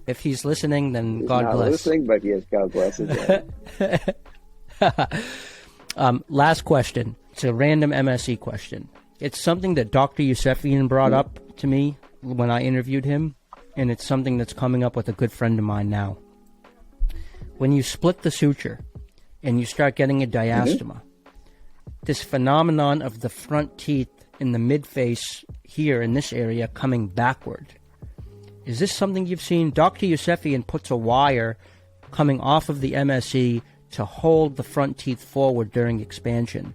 If he's listening, then He's God not bless. listening, but yes, God bless his Last question. It's a random MSE question. It's something that Dr. Yusefian brought up to me when I interviewed him, and it's something that's coming up with a good friend of mine now. When you split the suture and you start getting a diastema, this phenomenon of the front teeth in the mid-face here in this area coming backward, is this something you've seen? Dr. Yusefian puts a wire coming off of the MSE to hold the front teeth forward during expansion.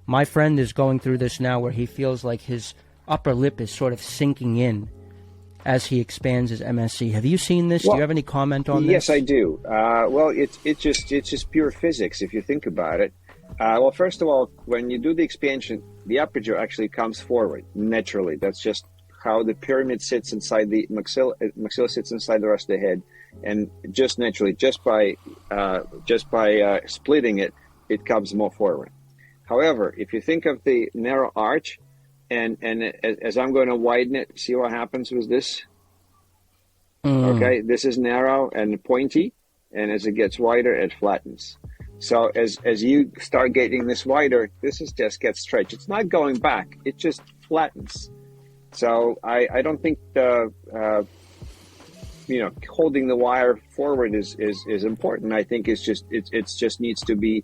My friend is going through this now where he feels like his upper lip is sort of sinking in as he expands his MSE. Have you seen this? Well, do you have any comment on this? Yes, I do. Well, it's just pure physics if you think about it. Well, first of all, when you do the expansion, the aperture actually comes forward naturally. That's just how the pyramid sits inside the maxilla sits inside the rest of the head, and just naturally, just by splitting it, it comes more forward. However, if you think of the narrow arch, and as I'm going to widen it, see what happens with this? Okay, this is narrow and pointy, and as it gets wider, it flattens. So as you start getting this wider, this is just gets stretched. It's not going back; it just flattens. So I don't think holding the wire forward is important. I think it's just needs to be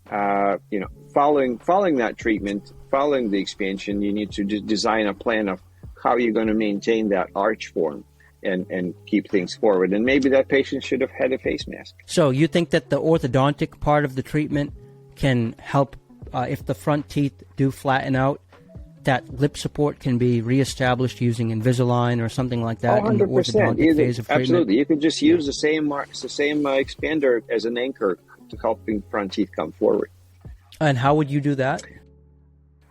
following that treatment, following the expansion. You need to design a plan of how you're going to maintain that arch form and keep things forward. And maybe that patient should have had a face mask. So you think that the orthodontic part of the treatment can help if the front teeth do flatten out, that lip support can be reestablished using Invisalign or something like that in the orthodontic phase of treatment? Absolutely. You can just use the same expander as an anchor to helping front teeth come forward. And how would you do that?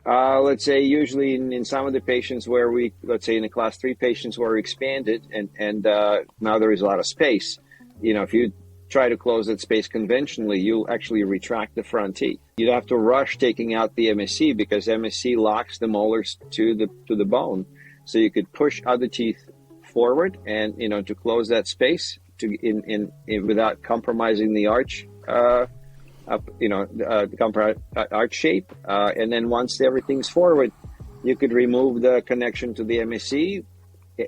Let's say usually in some of the patients where let's say in the class 3 patients where we expanded and now there is a lot of space, if you try to close that space conventionally, you'll actually retract the front teeth. You'd have to rush taking out the MSE because MSE locks the molars to the bone. So you could push other teeth forward and, to close that space without compromising the arch, arch shape. And then once everything's forward, you could remove the connection to the MSE,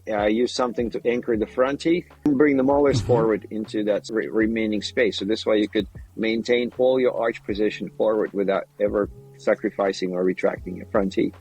use something to anchor the front teeth, and bring the molars forward into that remaining space. So this way you could maintain all your arch position forward without ever sacrificing or retracting your front teeth.